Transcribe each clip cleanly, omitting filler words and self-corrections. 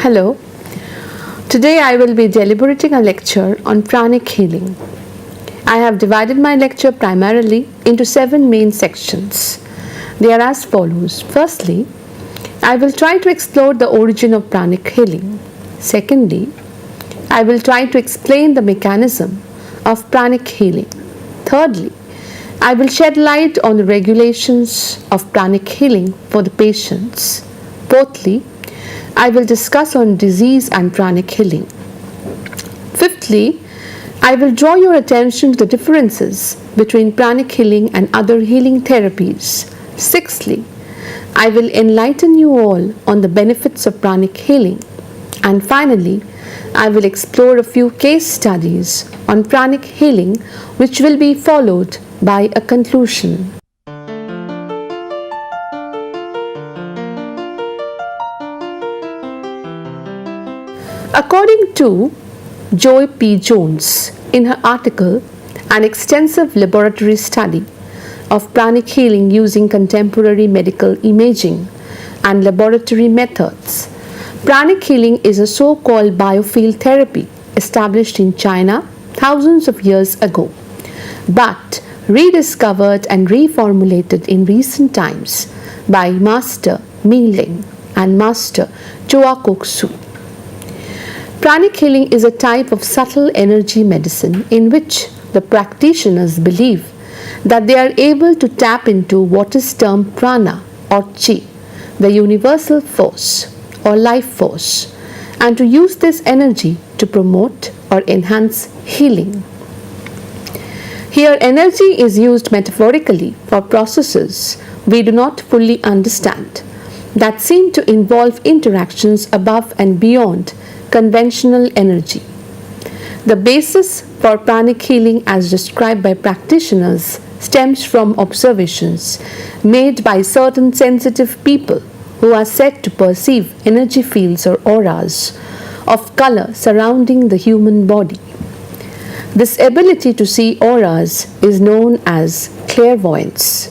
Hello. Today I will be deliberating a lecture on pranic healing. I have divided my lecture primarily into 7 main sections. They are as follows. Firstly, I will try to explore the origin of pranic healing. Secondly, I will try to explain the mechanism of pranic healing. Thirdly, I will shed light on the regulations of pranic healing for the patients. Fourthly, I will discuss on disease and pranic healing. Fifthly, I will draw your attention to the differences between pranic healing and other healing therapies. Sixthly, I will enlighten you all on the benefits of pranic healing. And finally, I will explore a few case studies on pranic healing, which will be followed by a conclusion. According to Joy P. Jones, in her article, An Extensive Laboratory Study of Pranic Healing Using Contemporary Medical Imaging and Laboratory Methods, pranic healing is a so-called biofield therapy established in China thousands of years ago, but rediscovered and reformulated in recent times by Master Ming Ling and Master Chua Kok Su. Pranic healing is a type of subtle energy medicine in which the practitioners believe that they are able to tap into what is termed prana or chi, the universal force or life force, and to use this energy to promote or enhance healing. Here, energy is used metaphorically for processes we do not fully understand that seem to involve interactions above and beyond conventional energy. The basis for pranic healing as described by practitioners stems from observations made by certain sensitive people who are said to perceive energy fields or auras of color surrounding the human body. This ability to see auras is known as clairvoyance.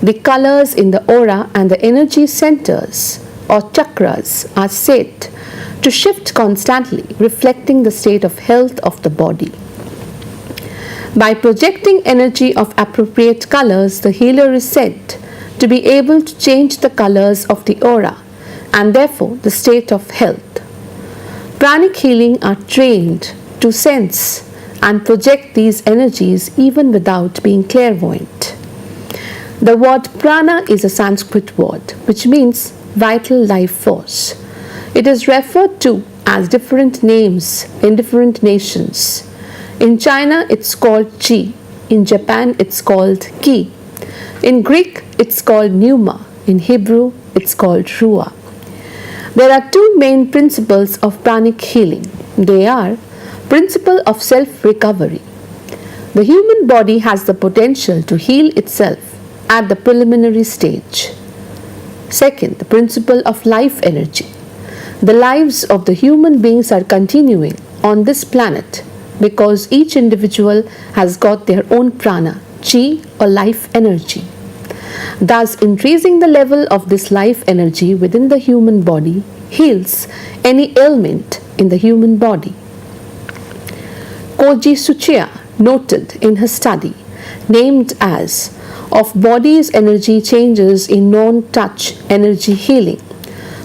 The colors in the aura and the energy centers or chakras are said to shift constantly, reflecting the state of health of the body. By projecting energy of appropriate colors, the healer is said to be able to change the colors of the aura and therefore the state of health. Pranic healing are trained to sense and project these energies even without being clairvoyant. The word prana is a Sanskrit word which means vital life force. It is referred to as different names in different nations. In China, it's called chi. In Japan, it's called ki. In Greek, it's called pneuma. In Hebrew, it's called ruah. There are 2 main principles of pranic healing. They are principle of self-recovery. The human body has the potential to heal itself at the preliminary stage. Second, the principle of life energy. The lives of the human beings are continuing on this planet because each individual has got their own prana, chi or life energy. Thus, increasing the level of this life energy within the human body heals any ailment in the human body. Koji Tsuchiya noted in her study, named as Of Body's Energy Changes in Non-Touch Energy Healing,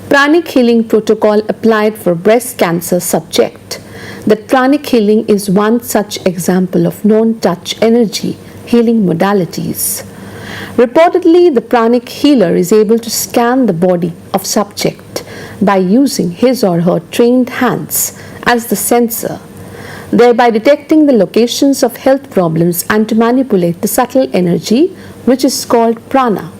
Pranic Healing Protocol applied for breast cancer subject, that pranic healing is one such example of non-touch energy healing modalities. Reportedly, the pranic healer is able to scan the body of subject by using his or her trained hands as the sensor, thereby detecting the locations of health problems and to manipulate the subtle energy which is called prana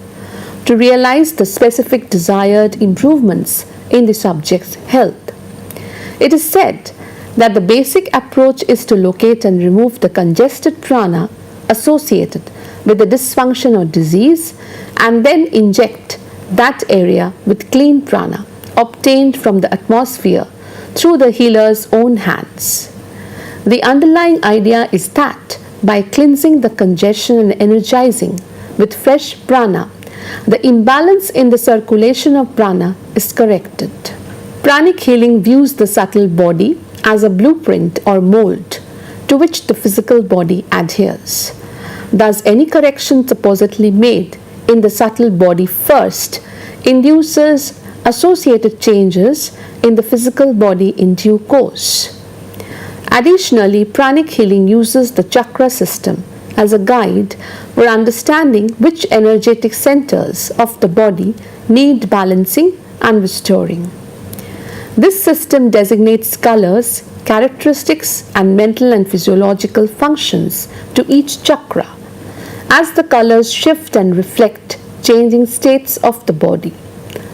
to realize the specific desired improvements in the subject's health. It is said that the basic approach is to locate and remove the congested prana associated with the dysfunction or disease and then inject that area with clean prana obtained from the atmosphere through the healer's own hands. The underlying idea is that by cleansing the congestion and energizing with fresh prana, the imbalance in the circulation of prana is corrected. Pranic healing views the subtle body as a blueprint or mold to which the physical body adheres. Thus, any correction supposedly made in the subtle body first induces associated changes in the physical body in due course. Additionally, pranic healing uses the chakra system as a guide for understanding which energetic centers of the body need balancing and restoring. This system designates colors, characteristics, and mental and physiological functions to each chakra as the colors shift and reflect changing states of the body.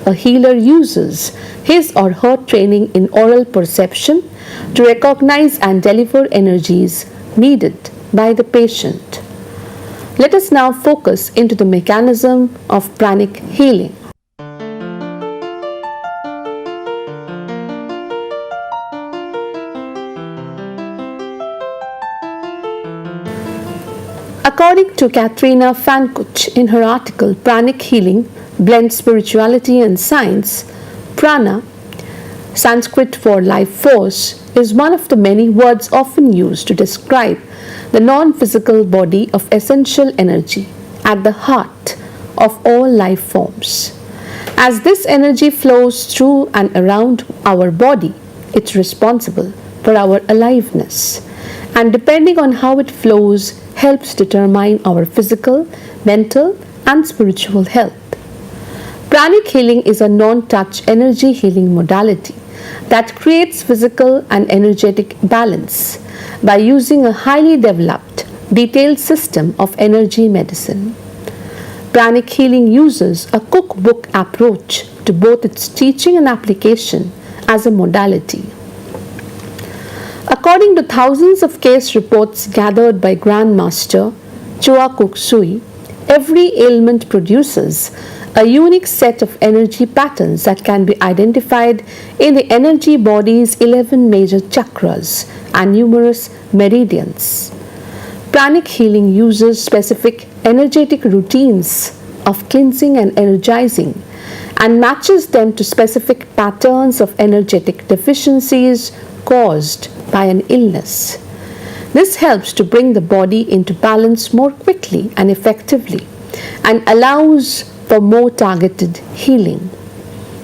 A healer uses his or her training in aural perception to recognize and deliver energies needed by the patient. Let us now focus into the mechanism of pranic healing. According to Katrina Fankuch in her article Pranic Healing Blends Spirituality and Science, prana, Sanskrit for life force, is one of the many words often used to describe the non-physical body of essential energy at the heart of all life forms. As this energy flows through and around our body, it's responsible for our aliveness, and depending on how it flows, helps determine our physical, mental, and spiritual health. Pranic healing is a non-touch energy healing modality that creates physical and energetic balance by using a highly developed, detailed system of energy medicine. Pranic healing uses a cookbook approach to both its teaching and application as a modality. According to thousands of case reports gathered by Grandmaster Choa Kok Sui, every ailment produces a unique set of energy patterns that can be identified in the energy body's 11 major chakras and numerous meridians. Pranic healing uses specific energetic routines of cleansing and energizing and matches them to specific patterns of energetic deficiencies caused by an illness. This helps to bring the body into balance more quickly and effectively and allows for more targeted healing.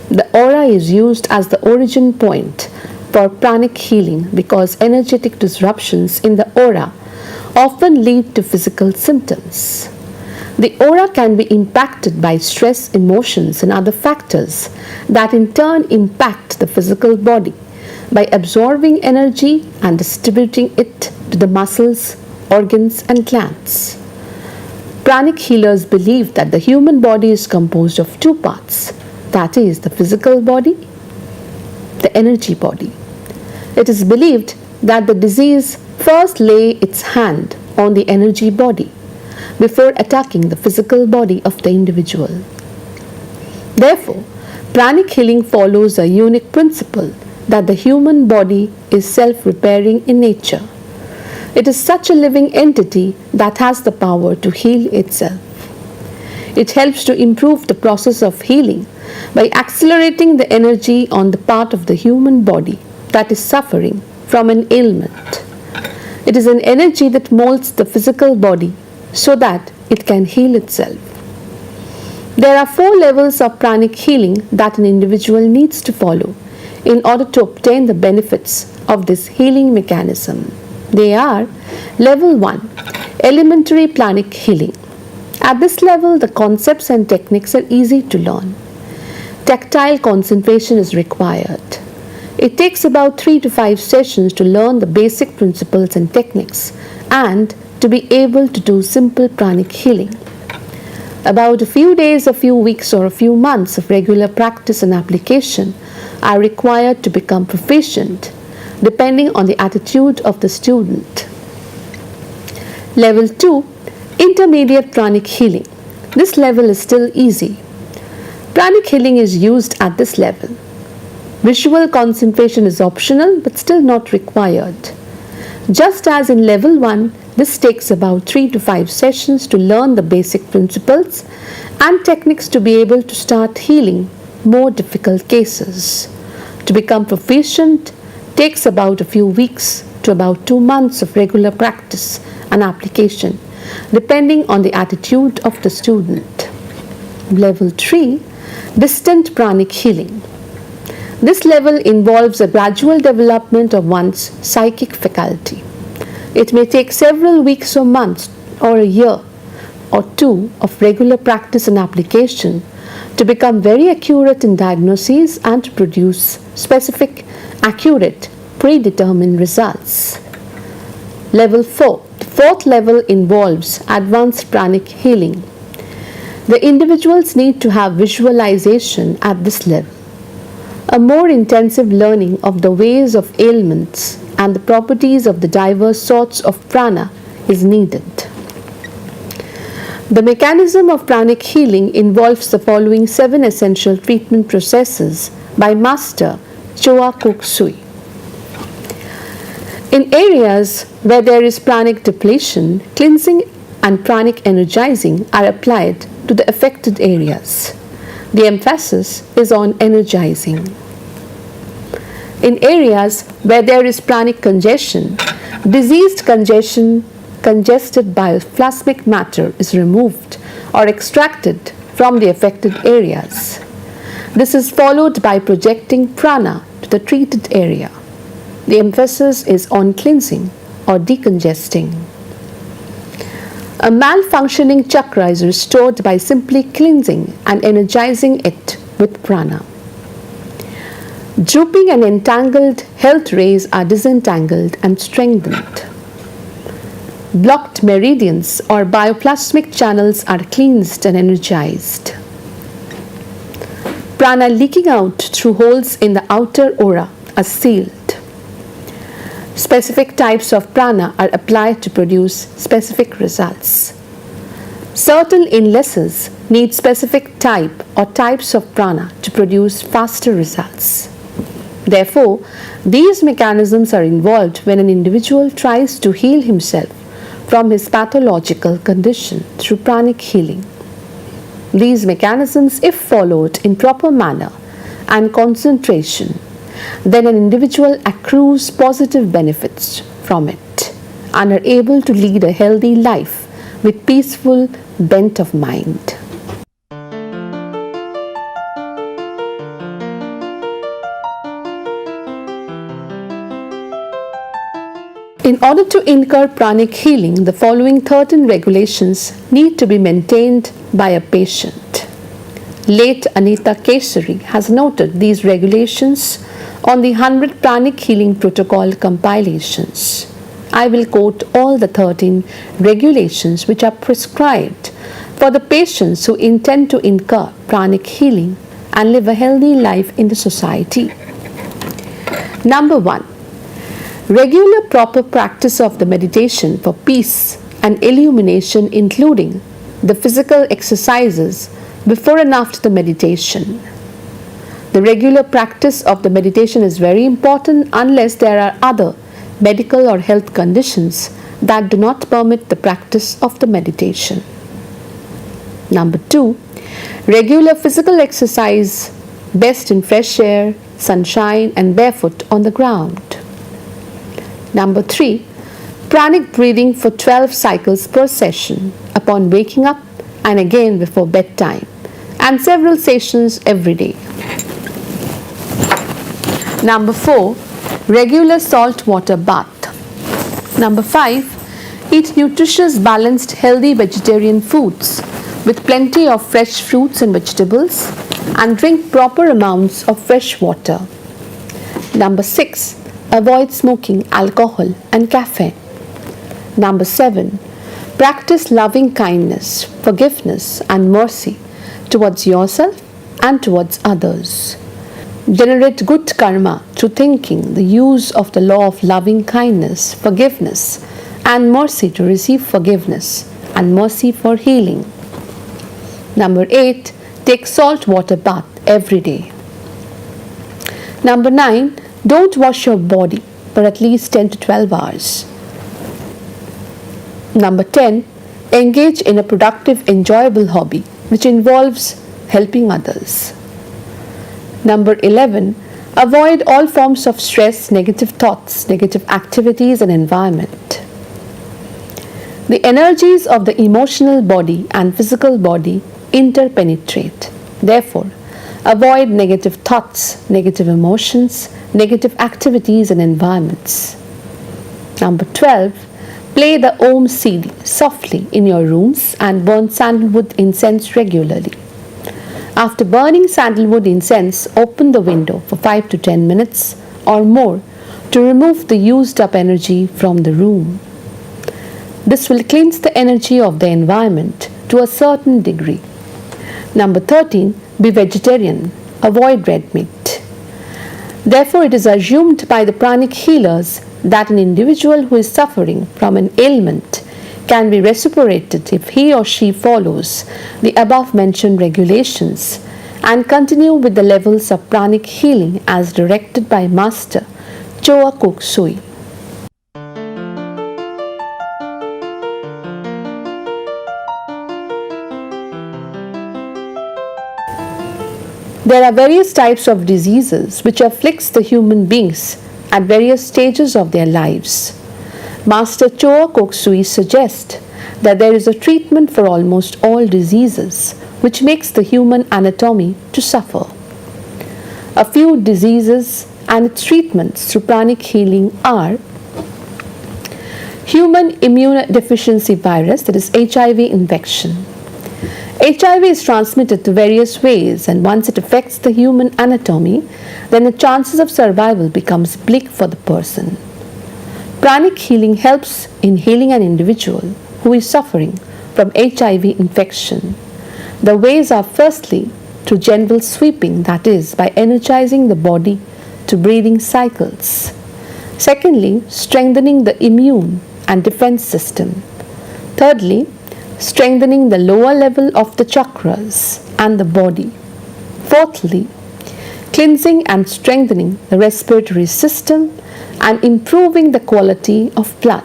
The aura is used as the origin point for pranic healing because energetic disruptions in the aura often lead to physical symptoms. The aura can be impacted by stress, emotions, and other factors that in turn impact the physical body by absorbing energy and distributing it to the muscles, organs, and glands. Pranic healers believe that the human body is composed of two parts, that is, the physical body, the energy body. It is believed that the disease first lay its hand on the energy body before attacking the physical body of the individual. Therefore, pranic healing follows a unique principle that the human body is self-repairing in nature. It is such a living entity that has the power to heal itself. It helps to improve the process of healing by accelerating the energy on the part of the human body that is suffering from an ailment. It is an energy that molds the physical body so that it can heal itself. There are 4 levels of pranic healing that an individual needs to follow in order to obtain the benefits of this healing mechanism. They are: Level 1, Elementary Pranic Healing. At this level, the concepts and techniques are easy to learn. Tactile concentration is required. It takes about 3 to 5 sessions to learn the basic principles and techniques and to be able to do simple pranic healing. About a few days, a few weeks, or a few months of regular practice and application are required to become proficient, depending on the attitude of the student. Level 2, Intermediate Pranic Healing. This level is still easy. Pranic healing is used at this level. Visual concentration is optional but still not required. Just as in level 1, this takes about 3 to 5 sessions to learn the basic principles and techniques to be able to start healing more difficult cases. To become proficient takes about a few weeks to about 2 months of regular practice and application, depending on the attitude of the student. Level 3, Distant Pranic Healing. This level involves a gradual development of one's psychic faculty. It may take several weeks or months or a year or two of regular practice and application to become very accurate in diagnoses and to produce specific, accurate, predetermined results. Level 4. The fourth level involves advanced pranic healing. The individuals need to have visualization at this level. A more intensive learning of the ways of ailments and the properties of the diverse sorts of prana is needed. The mechanism of pranic healing involves the following 7 essential treatment processes by Master Choa Kok Sui. In areas where there is pranic depletion, cleansing and pranic energizing are applied to the affected areas. The emphasis is on energizing. In areas where there is pranic congestion, diseased congested bioplasmic matter is removed or extracted from the affected areas. This is followed by projecting prana to the treated area. The emphasis is on cleansing or decongesting. A malfunctioning chakra is restored by simply cleansing and energizing it with prana. Drooping and entangled health rays are disentangled and strengthened. Blocked meridians or bioplasmic channels are cleansed and energized. Prana leaking out through holes in the outer aura are sealed. Specific types of prana are applied to produce specific results. Certain illnesses need specific type or types of prana to produce faster results. Therefore, these mechanisms are involved when an individual tries to heal himself from his pathological condition through pranic healing. These mechanisms, if followed in proper manner and concentration, then an individual accrues positive benefits from it and are able to lead a healthy life with peaceful bent of mind. In order to incur pranic healing, the following 13 regulations need to be maintained by a patient. Late Anita Kesari has noted these regulations on the 100 Pranic Healing Protocol compilations. I will quote all the 13 regulations which are prescribed for the patients who intend to incur pranic healing and live a healthy life in the society. Number 1. Regular proper practice of the meditation for peace and illumination, including the physical exercises before and after the meditation. The regular practice of the meditation is very important unless there are other medical or health conditions that do not permit the practice of the meditation. Number 2. Regular physical exercise, best in fresh air, sunshine and barefoot on the ground. Number 3. Pranic breathing for 12 cycles per session upon waking up and again before bedtime, and several sessions every day. Number 4. Regular salt water bath. Number 5. Eat nutritious, balanced, healthy vegetarian foods with plenty of fresh fruits and vegetables, and drink proper amounts of fresh water. Number 6. Avoid smoking, alcohol and caffeine. Number 7. Practice loving kindness, forgiveness and mercy towards yourself and towards others. Generate good karma through thinking the use of the law of loving kindness, forgiveness and mercy to receive forgiveness and mercy for healing. Number 8. Take salt water bath every day. Number 9. Don't wash your body for at least 10 to 12 hours. Number 10. Engage in a productive, enjoyable hobby which involves helping others. Number 11. Avoid all forms of stress, negative thoughts, negative activities, and environment. The energies of the emotional body and physical body interpenetrate. Therefore, avoid negative thoughts, negative emotions, negative activities, and environments. Number 12. Play the Om CD softly in your rooms and burn sandalwood incense regularly. After burning sandalwood incense, open the window for 5 to 10 minutes or more to remove the used up energy from the room. This will cleanse the energy of the environment to a certain degree. Number 13. Be vegetarian. Avoid red meat. Therefore, it is assumed by the pranic healers that an individual who is suffering from an ailment can be recuperated if he or she follows the above mentioned regulations and continue with the levels of pranic healing as directed by Master Choa Kok Sui. There are various types of diseases which afflicts the human beings at various stages of their lives. Master Choa Kok Sui suggests that there is a treatment for almost all diseases which makes the human anatomy to suffer. A few diseases and its treatments through pranic healing are human immunodeficiency virus, that is HIV infection. HIV is transmitted through various ways, and once it affects the human anatomy, then the chances of survival becomes bleak for the person. Pranic healing helps in healing an individual who is suffering from HIV infection. The ways are firstly through general sweeping, that is, by energizing the body to breathing cycles. Secondly, strengthening the immune and defense system. Thirdly, strengthening the lower level of the chakras and the body. Fourthly, cleansing and strengthening the respiratory system and improving the quality of blood.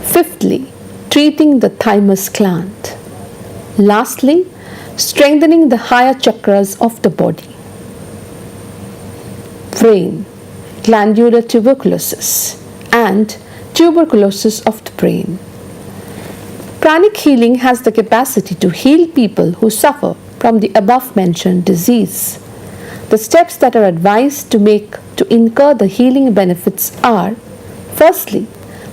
Fifthly, treating the thymus gland. Lastly, strengthening the higher chakras of the body. Brain, glandular tuberculosis, and tuberculosis of the brain. Pranic healing has the capacity to heal people who suffer from the above mentioned disease. The steps that are advised to incur the healing benefits are: firstly,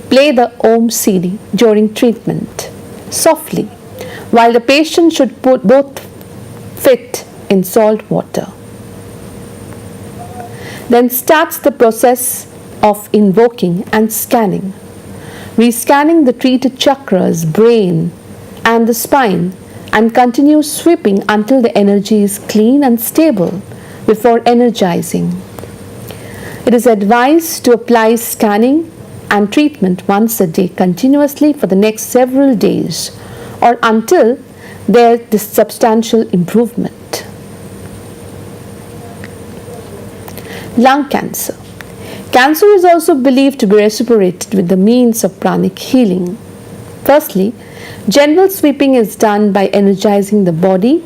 play the Om CD during treatment softly, while the patient should put both feet in salt water. Then starts the process of invoking and scanning, rescanning the treated chakras, brain, and the spine, and continue sweeping until the energy is clean and stable before energizing. It is advised to apply scanning and treatment once a day continuously for the next several days or until there is substantial improvement. Lung cancer. Cancer is also believed to be recuperated with the means of pranic healing. Firstly, general sweeping is done by energizing the body.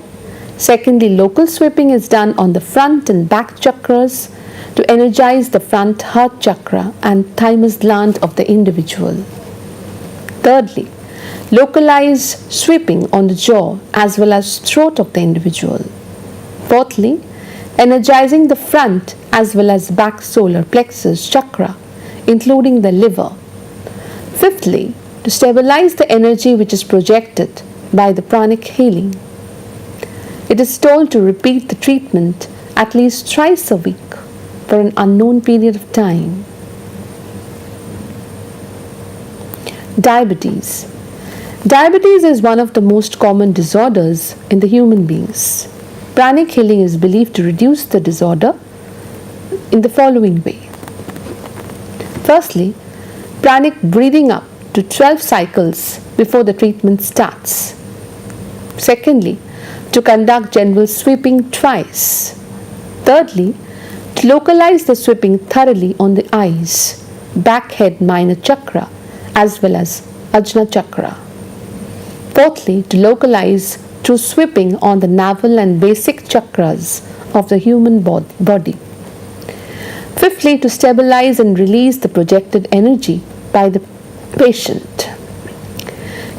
Secondly, local sweeping is done on the front and back chakras to energize the front heart chakra and thymus gland of the individual. Thirdly, localized sweeping on the jaw as well as throat of the individual. Fourthly, energizing the front as well as back solar plexus chakra, including the liver. Fifthly, to stabilize the energy which is projected by the pranic healing. It is told to repeat the treatment at least thrice a week for an unknown period of time. Diabetes. Diabetes is one of the most common disorders in the human beings. Pranic healing is believed to reduce the disorder in the following way. Firstly, pranic breathing up to 12 cycles before the treatment starts. Secondly, to conduct general sweeping twice. Thirdly, to localize the sweeping thoroughly on the eyes, back head minor chakra as well as Ajna chakra. Fourthly, to localize through sweeping on the navel and basic chakras of the human body. Fifthly, to stabilize and release the projected energy by the patient.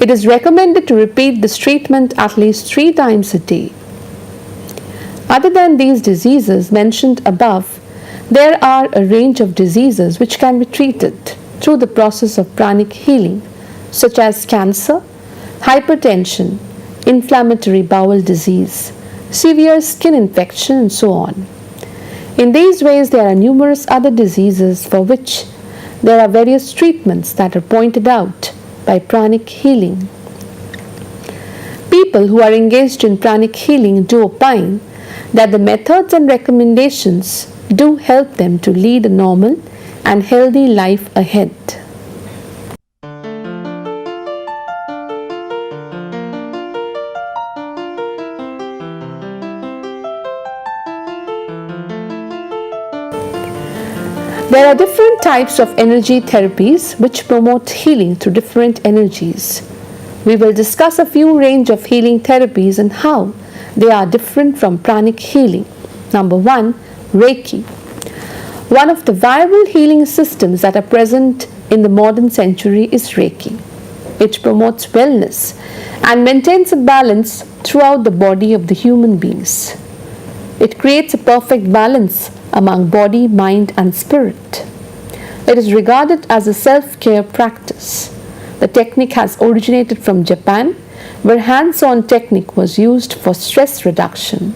It is recommended to repeat this treatment at least 3 times a day. Other than these diseases mentioned above, there are a range of diseases which can be treated through the process of pranic healing, such as cancer, hypertension, inflammatory bowel disease, severe skin infection, and so on. In these ways, there are numerous other diseases for which there are various treatments that are pointed out by pranic healing. People who are engaged in pranic healing do opine that the methods and recommendations do help them to lead a normal and healthy life ahead. There are different types of energy therapies which promote healing through different energies. We will discuss a few range of healing therapies and how they are different from pranic healing. Number 1, Reiki. One of the viable healing systems that are present in the modern century is Reiki. It promotes wellness and maintains a balance throughout the body of the human beings. It creates a perfect balance among body, mind, and spirit. It is regarded as a self-care practice. The technique has originated from Japan, where hands-on technique was used for stress reduction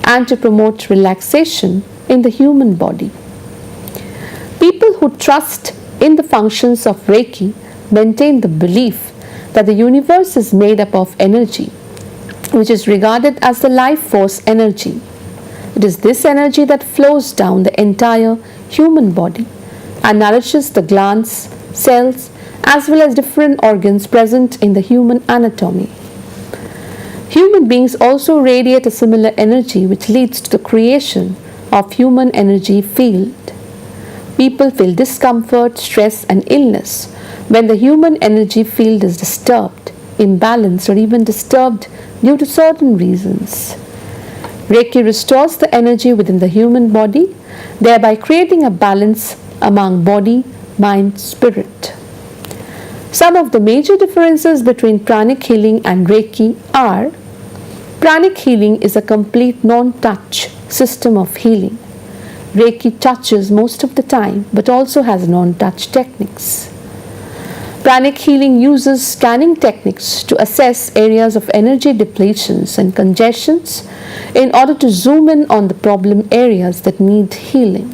and to promote relaxation in the human body. People who trust in the functions of Reiki maintain the belief that the universe is made up of energy, which is regarded as the life force energy. It is this energy that flows down the entire human body and nourishes the glands, cells, as well as different organs present in the human anatomy. Human beings also radiate a similar energy which leads to the creation of human energy field. People feel discomfort, stress, and illness when the human energy field is disturbed, imbalanced, or even disturbed due to certain reasons. Reiki restores the energy within the human body, thereby creating a balance among body, mind, spirit. Some of the major differences between pranic healing and Reiki are: pranic healing is a complete non-touch system of healing. Reiki touches most of the time but also has non-touch techniques. Pranic healing uses scanning techniques to assess areas of energy depletions and congestions in order to zoom in on the problem areas that need healing.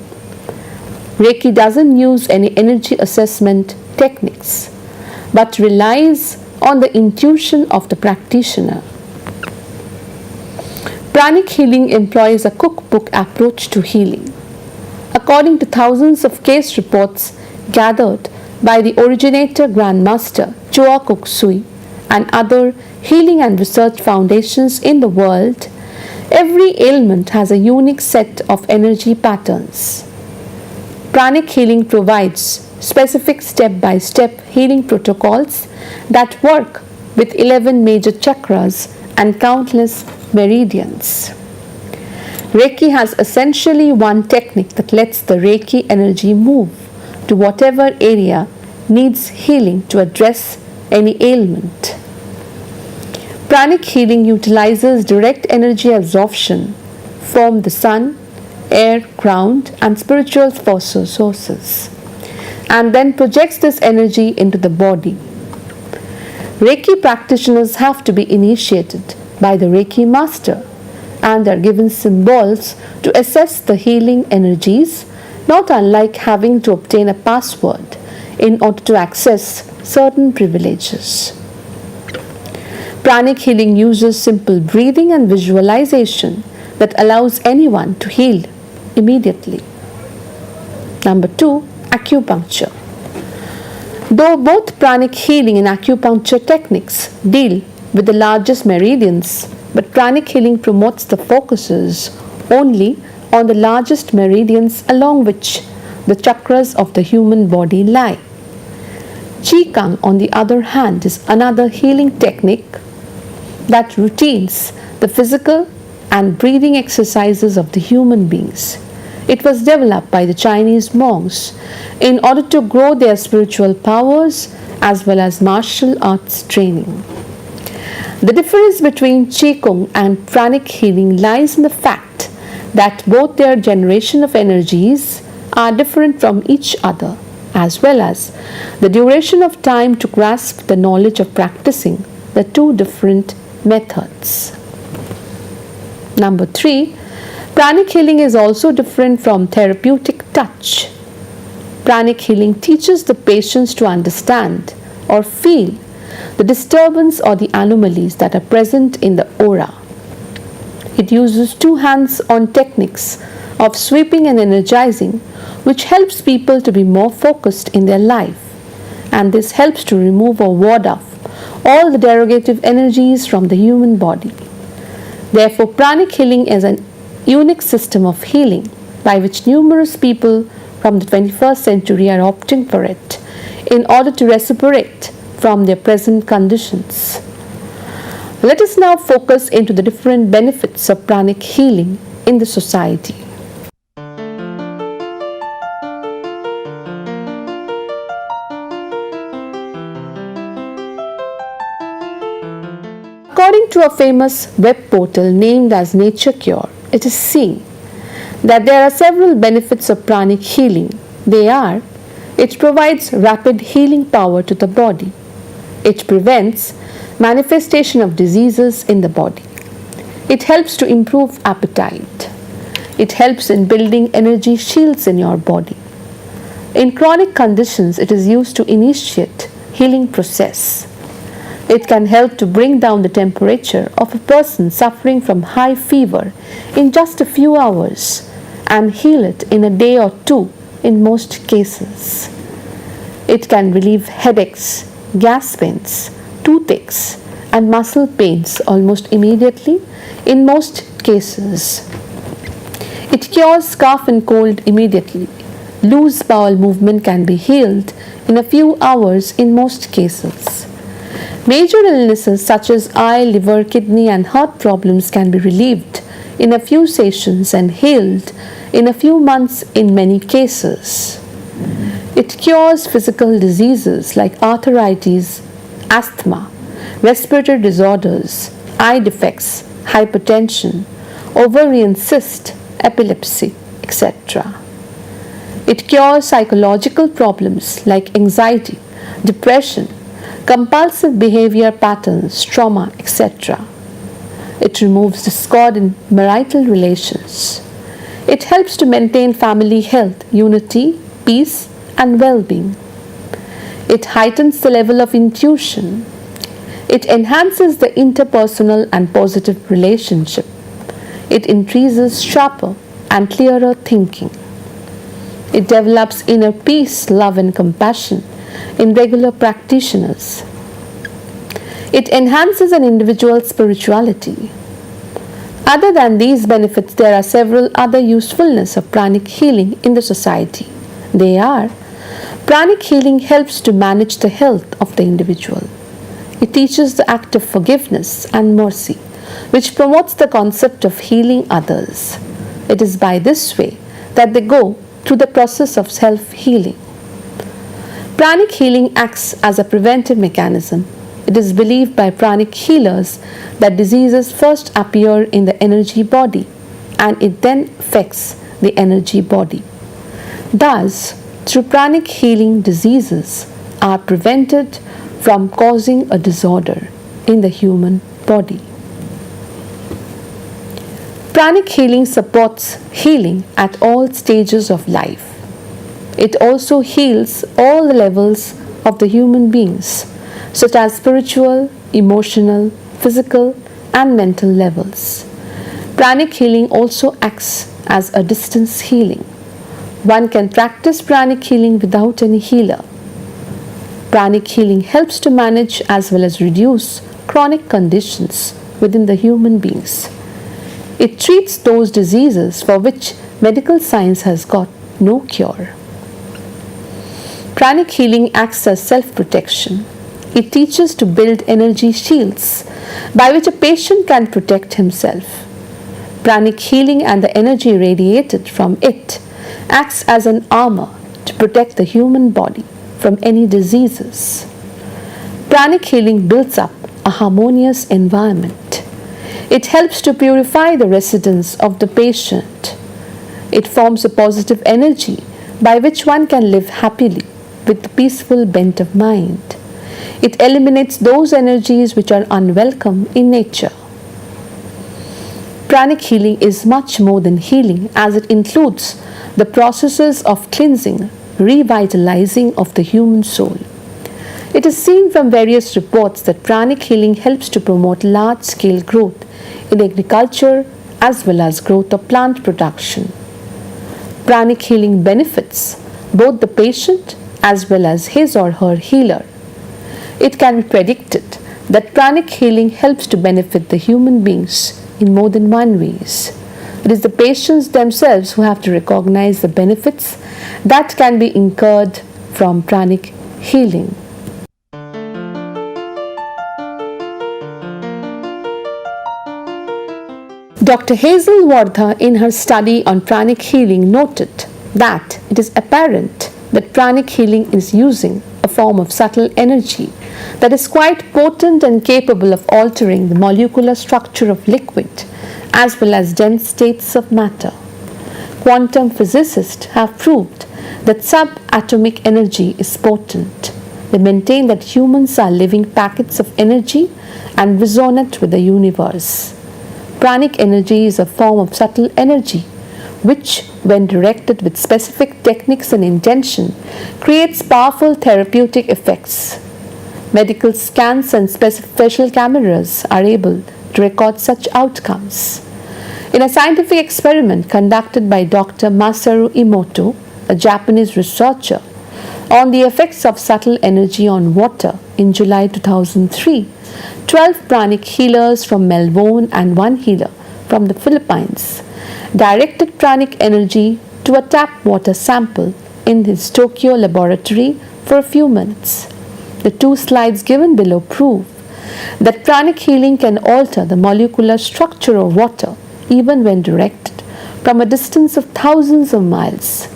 Reiki doesn't use any energy assessment techniques but relies on the intuition of the practitioner. Pranic healing employs a cookbook approach to healing. According to thousands of case reports gathered by the originator Grandmaster Choa Kok Sui and other healing and research foundations in the world, every ailment has a unique set of energy patterns. Pranic healing provides specific step-by-step healing protocols that work with 11 major chakras and countless meridians. Reiki has essentially one technique that lets the Reiki energy move to whatever area needs healing to address any ailment. Pranic healing utilizes direct energy absorption from the sun, air, ground, and spiritual sources, and then projects this energy into the body. Reiki practitioners have to be initiated by the Reiki master and are given symbols to assess the healing energies, not unlike having to obtain a password in order to access certain privileges. Pranic healing uses simple breathing and visualization that allows anyone to heal immediately. Number 2, acupuncture. Though both pranic healing and acupuncture techniques deal with the largest meridians, but pranic healing promotes the focuses only on the largest meridians along which the chakras of the human body lie. Qigong, on the other hand, is another healing technique that routines the physical and breathing exercises of the human beings. It was developed by the Chinese monks in order to grow their spiritual powers as well as martial arts training. The difference between Qigong and pranic healing lies in the fact that both their generation of energies are different from each other, as well as the duration of time to grasp the knowledge of practicing the two different methods. Number 3, pranic healing is also different from therapeutic touch. Pranic healing teaches the patients to understand or feel the disturbance or the anomalies that are present in the aura. It uses two hands-on techniques of sweeping and energizing, which helps people to be more focused in their life, and this helps to remove or ward off all the derogative energies from the human body. Therefore, pranic healing is an unique system of healing by which numerous people from the 21st century are opting for it in order to recuperate from their present conditions. Let us now focus into the different benefits of pranic healing in the society. According to a famous web portal named as Nature Cure, it is seen that there are several benefits of pranic healing. They are: it provides rapid healing power to the body. It prevents manifestation of diseases in the body. It helps to improve appetite. It helps in building energy shields in your body. In chronic conditions, it is used to initiate healing process. It can help to bring down the temperature of a person suffering from high fever in just a few hours and heal it in a day or two in most cases. It can relieve headaches, gas pains, toothaches, and muscle pains almost immediately in most cases. It cures cough and cold immediately. Loose bowel movement can be healed in a few hours in most cases. Major illnesses such as eye, liver, kidney, and heart problems can be relieved in a few sessions and healed in a few months in many cases. It cures physical diseases like arthritis, asthma, respiratory disorders, eye defects, hypertension, ovarian cyst, epilepsy, etc. It cures psychological problems like anxiety, depression, compulsive behavior patterns, trauma, etc. It removes discord in marital relations. It helps to maintain family health, unity, peace, and well-being. It heightens the level of intuition. It enhances the interpersonal and positive relationship. It increases sharper and clearer thinking. It develops inner peace, love, and compassion in regular practitioners. It enhances an individual's spirituality. Other than these benefits, there are several other usefulness of pranic healing in the society. They are: pranic healing helps to manage the health of the individual. It teaches the act of forgiveness and mercy, which promotes the concept of healing others. It is by this way that they go through the process of self-healing. Pranic healing acts as a preventive mechanism. It is believed by pranic healers that diseases first appear in the energy body and it then affects the energy body. Thus, through pranic healing, diseases are prevented from causing a disorder in the human body. Pranic healing supports healing at all stages of life. It also heals all the levels of the human beings, such as spiritual, emotional, physical, and mental levels. Pranic healing also acts as a distance healing. One can practice pranic healing without any healer. Pranic healing helps to manage as well as reduce chronic conditions within the human beings. It treats those diseases for which medical science has got no cure. Pranic healing acts as self-protection. It teaches to build energy shields by which a patient can protect himself. Pranic healing and the energy radiated from it acts as an armor to protect the human body from any diseases. Pranic healing builds up a harmonious environment. It helps to purify the residence of the patient. It forms a positive energy by which one can live happily with a peaceful bent of mind. It eliminates those energies which are unwelcome in nature. Pranic healing is much more than healing, as it includes the processes of cleansing, revitalizing of the human soul. It is seen from various reports that pranic healing helps to promote large-scale growth in agriculture as well as growth of plant production. Pranic healing benefits both the patient as well as his or her healer. It can be predicted that pranic healing helps to benefit the human beings in more than one ways. It is the patients themselves who have to recognize the benefits that can be incurred from pranic healing. Dr. Hazel Wardha, in her study on pranic healing, noted that it is apparent that pranic healing is using a form of subtle energy that is quite potent and capable of altering the molecular structure of liquid as well as dense states of matter. Quantum physicists have proved that subatomic energy is potent. They maintain that humans are living packets of energy and resonate with the universe. Pranic energy is a form of subtle energy which, when directed with specific techniques and intention, creates powerful therapeutic effects. Medical scans and special cameras are able to record such outcomes. In a scientific experiment conducted by Dr. Masaru Emoto, a Japanese researcher, on the effects of subtle energy on water in July 2003, 12 pranic healers from Melbourne and one healer from the Philippines directed pranic energy to a tap water sample in his Tokyo laboratory for a few minutes. The two slides given below prove that pranic healing can alter the molecular structure of water even when directed from a distance of thousands of miles.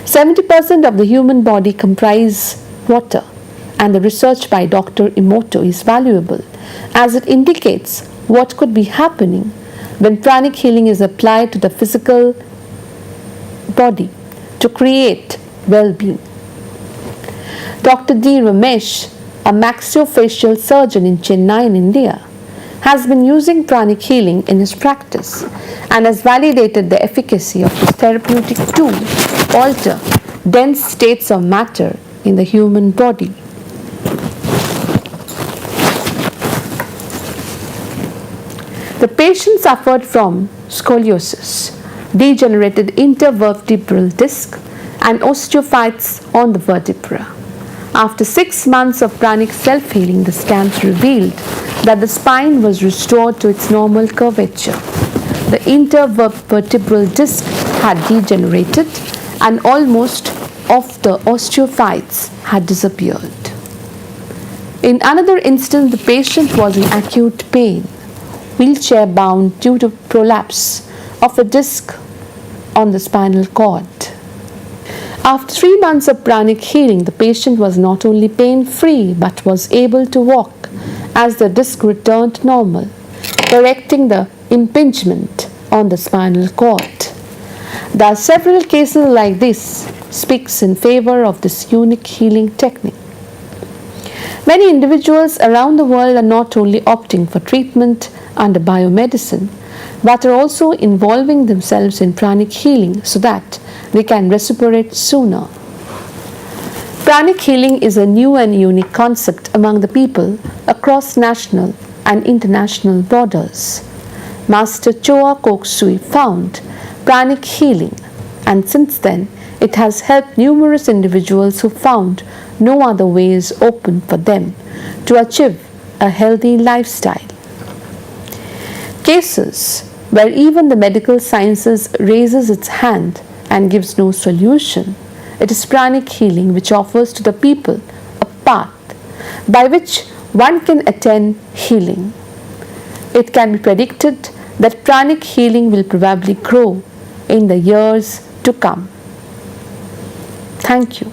70% of the human body comprise water, and the research by Dr. Emoto is valuable as it indicates what could be happening when pranic healing is applied to the physical body to create well-being. Dr. D. Ramesh, a maxillofacial surgeon in Chennai, in India, has been using pranic healing in his practice and has validated the efficacy of this therapeutic tool to alter dense states of matter in the human body. The patient suffered from scoliosis, degenerated intervertebral disc, and osteophytes on the vertebra. After 6 months of pranic self-healing, the scans revealed that the spine was restored to its normal curvature. The intervertebral disc had degenerated and almost of the osteophytes had disappeared. In another instance, the patient was in acute pain, wheelchair bound due to prolapse of a disc on the spinal cord. After 3 months of pranic healing, the patient was not only pain-free but was able to walk as the disc returned normal, correcting the impingement on the spinal cord. There are several cases like this speaks in favor of this unique healing technique. Many individuals around the world are not only opting for treatment under biomedicine, but are also involving themselves in pranic healing so that they can recuperate sooner. Pranic healing is a new and unique concept among the people across national and international borders. Master Choa Kok Sui found pranic healing, and since then it has helped numerous individuals who found no other ways open for them to achieve a healthy lifestyle. Cases where even the medical sciences raises its hand and gives no solution, it is pranic healing which offers to the people a path by which one can attain healing. It can be predicted that pranic healing will probably grow in the years to come. Thank you.